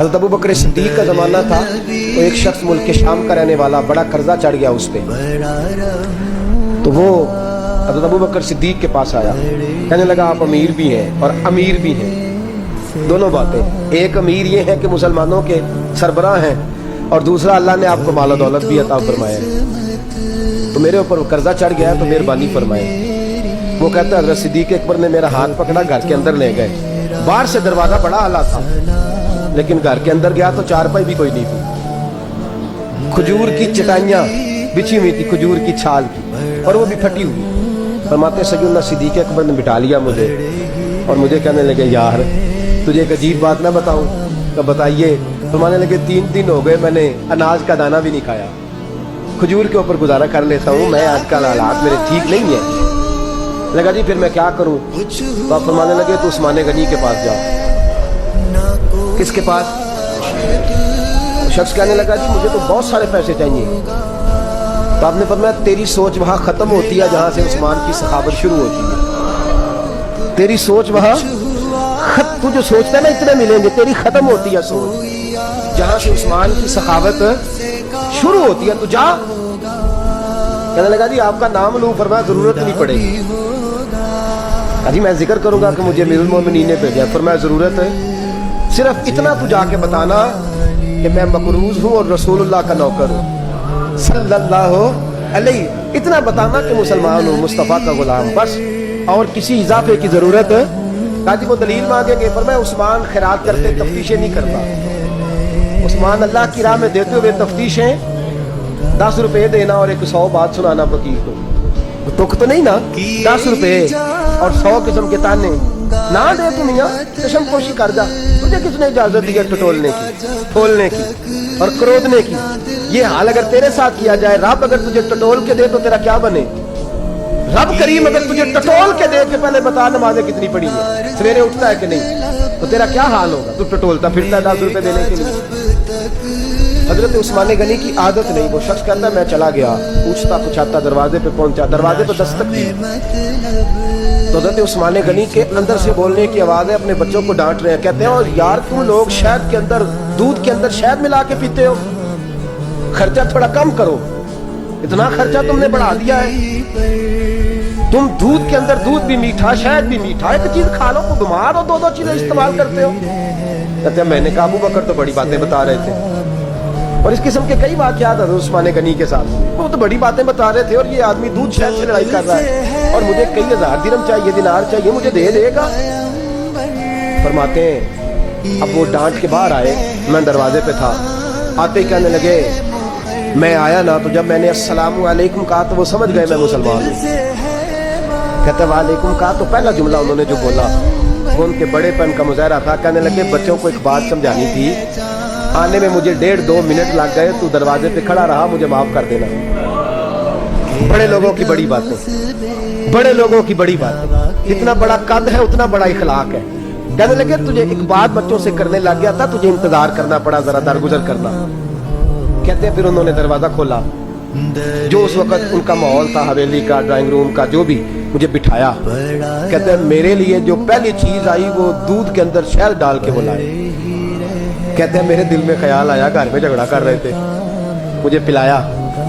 حضرت ابو بکر صدیق کا زمانہ تھا تو ایک شخص ملک کے شام کا رہنے والا بڑا قرضہ چڑھ گیا اس پہ، تو وہ حضرت ابو بکر صدیق کے پاس آیا، کہنے لگا آپ امیر بھی ہیں اور امیر بھی ہیں، دونوں باتیں، ایک امیر یہ ہے کہ مسلمانوں کے سربراہ ہیں اور دوسرا اللہ نے آپ کو مال و دولت بھی عطا فرمایا ہے، تو میرے اوپر قرضہ چڑھ گیا تو مہربانی فرمائے۔ وہ کہتا ہے حضرت صدیق اکبر نے میرا ہاتھ پکڑا، گھر کے اندر لے گئے، باہر سے دروازہ بڑا اعلیٰ تھا لیکن گھر کے اندر گیا تو چارپائی بھی کوئی نہیں تھی، کھجور کی چٹائیاں بچھی ہوئی تھی کھجور کی چھال کی، اور وہ بھی پھٹی ہوئی۔ فرماتے سیدنا صدیق اکبر نے بٹھا لیا مجھے اور مجھے کہنے لگے یار تجھے ایک عجیب بات نہ بتاؤں؟ تو بتائیے۔ فرمانے لگے 3 دن ہو گئے میں نے اناج کا دانہ بھی نہیں کھایا، کھجور کے اوپر گزارا کر لیتا ہوں میں، آج کل حالات میرے ٹھیک نہیں ہیں۔ لگا جی پھر میں کیا کروں؟ تو آپ فرمانے لگے تو عثمان غنی کے پاس جاؤ۔ کس کے پاس؟ شخص کہنے لگا جی مجھے تو بہت سارے پیسے چاہیے۔ تو آپ نے فرمایا تیری سوچ وہاں ختم ہوتی ہے جہاں سے عثمان کی سخاوت شروع ہوتی ہے، تیری سوچ وہاں تو جو سوچتا ہے نا اتنے ملیں گے، تیری ختم ہوتی ہے سوچ جہاں سے عثمان کی سخاوت شروع ہوتی ہے، تو جا۔ کہنے لگا جی آپ کا نام لوں؟ فرمایا ضرورت نہیں پڑے گی۔ جی میں ذکر کروں گا کہ مجھے امیر المومنین نے بھیجا۔ فرمایا ضرورت ہے، صرف اتنا تو جا کے بتانا کہ میں مقروض ہوں اور رسول اللہ کا نوکر ہوں صلی اللہ علیہ، اتنا بتانا کہ مسلمان ہوں، مصطفیٰ کا غلام، بس، اور کسی اضافے کی ضرورت۔ کہا جی وہ دلیل مانگے گے؟ فرمایا عثمان خیرات کرتے تفتیشیں نہیں کرتا، عثمان اللہ کی راہ میں دیتے ہوئے تفتیشیں 10 روپے دینا اور 100 بات سنانا فقیر کو، تک تو نہیں نا، 10 روپے اور 100 قسم کے تانے نہ دے تو میاں، چشم پوشی کر جا، تجھے کس نے اجازت دی ہے ٹٹولنے کی، کھولنے کی اور کرودنے کی؟ یہ حال اگر تیرے ساتھ کیا جائے، رب اگر تجھے ٹٹول کے دے تو تیرا کیا بنے؟ رب کریم اگر تجھے ٹٹول کے دے کہ پہلے بتا نمازیں کتنی پڑھی ہیں، سویرے اٹھتا ہے کہ نہیں، تو تیرا کیا حال ہوگا؟ تو ٹٹولتا پھرتا ہے 10 روپے دینے کے لیے۔ حضرت عثمان غنی کی عادت نہیں، وہ شخص کہتا ہے میں چلا گیا، پوچھتا پوچھاتا دروازے پہ پہنچا، دروازے پہ دستک دی، تو حضرت عثمان غنی کے اندر سے بولنے کی آواز ہے، اپنے بچوں کو ڈانٹ رہے ہیں، کہتے ہیں اور یار تم لوگ شہد کے اندر، دودھ کے اندر شہد ملا کے پیتے ہو، خرچہ تھوڑا کم کرو، اتنا خرچہ تم نے بڑھا دیا ہے، تم دودھ کے اندر دودھ بھی میٹھا شہد بھی میٹھا، ایک چیز کھا لو، تو بیمار ہو، 2 چیزیں استعمال کرتے ہو۔ کہتے ہیں میں نے کہا ابو بکر تو بڑی باتیں بتا رہے تھے، اور اس قسم کے کئی واقعات حضرت عثمان غنی کے ساتھ، وہ تو بڑی باتیں بتا رہے تھے، اور یہ آدمی دودھ شہد سے لڑائی کر رہا ہے اور مجھے کئی ہزار درہم چاہیے، دینار چاہیے، مجھے دے گا؟ فرماتے ہیں اب وہ ڈانٹ کے باہر آئے، میں دروازے پہ تھا، آتے ہی کہنے لگے میں آیا نا، تو جب میں نے السلام علیکم کہا تو وہ سمجھ گئے میں مسلمان ہوں۔ کہتے وعلیکم کہا تو پہلا جملہ انہوں نے جو بولا وہ ان کے بڑے پن کا مظاہرہ تھا۔ کہنے لگے بچوں کو ایک بات سمجھانی تھی، آنے میں مجھے 1.5-2 منٹ لگ گئے، تو دروازے پہ کھڑا رہا، مجھے معاف کر دینا۔ بڑے لوگوں کی بڑی باتیں، بڑے لوگوں کی بڑی باتیں، اتنا بڑا قد ہے اتنا بڑا اخلاق ہے۔ کہنے لگے تجھے ایک بات بچوں سے کرنے لگ گیا تھا، تجھے انتظار کرنا پڑا، ذرا درگزر کرنا۔ کہتے ہیں پھر انہوں نے دروازہ کھولا، جو اس وقت ان کا ماحول تھا، حویلی کا، ڈرائنگ روم کا، جو بھی، مجھے بٹھایا۔ کہتے ہیں میرے لیے جو پہلی چیز آئی وہ دودھ کے اندر شہد ڈال کے وہ لائے۔ کہتے ہیں میرے دل میں خیال آیا گھر میں جھگڑا کر رہے تھے، مجھے پلایا،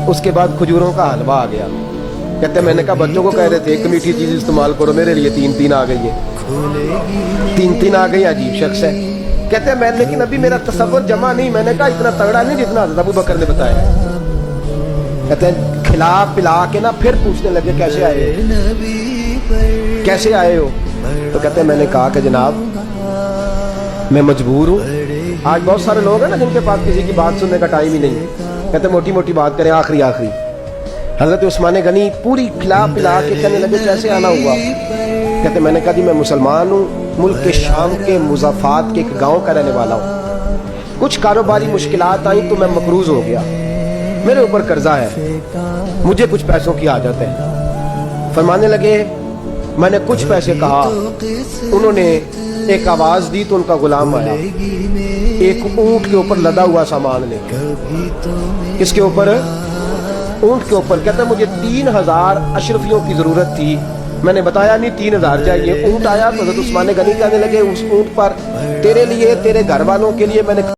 اس کے بعد کھجوروں کا حلوہ آ گیا۔ کہتے ہیں میں نے کہا بچوں کو کہہ رہے تھے ایک میٹھی چیز استعمال کرو، میرے لیے 3 آ گئی ہے، 3 آ گئی، عجیب شخص ہے۔ کہتے ہیں میں لیکن ابھی میرا تصور جمع نہیں، میں نے کہا اتنا تگڑا نہیں جتنا حضرت ابو بکر نے بتایا۔ کہتے ہیں کھلا پلا کے نا پھر پوچھنے لگے کیسے آئے ہو، کیسے آئے ہو؟ تو کہتے ہیں میں نے کہا کہ جناب میں مجبور ہوں، آج بہت سارے لوگ ہیں نا جن کے پاس کسی کی بات سننے کا ٹائم ہی نہیں۔ کہتے ہیں موٹی موٹی بات کریں، آخری۔ حضرت عثمان غنی پوری کھلا پلا کے کہنے لگے کیسے آنا ہوا؟ کہتے ہیں میں نے کہا جی میں مسلمان ہوں، ملک کے شام کے مضافات کے ایک گاؤں کا رہنے والا ہوں، کچھ کاروباری مشکلات آئیں تو میں مقروض ہو گیا، میرے اوپر قرضہ ہے، مجھے کچھ پیسوں کی حاجت ہے۔ فرمانے لگے میں نے کچھ پیسے کہا، انہوں نے ایک آواز دی تو ان کا غلام آیا، ایک اونٹ کے اوپر لدا ہوا سامان لے کے۔ کس کے اوپر؟ اونٹ کے اوپر۔ کہتا ہے مجھے 3000 اشرفیوں کی ضرورت تھی، میں نے بتایا نہیں 3000 چاہیے۔ اونٹ آیا تو حضرت عثمان غنی کہنے لگے اس اونٹ پر تیرے لیے، تیرے گھر والوں کے لیے میں نے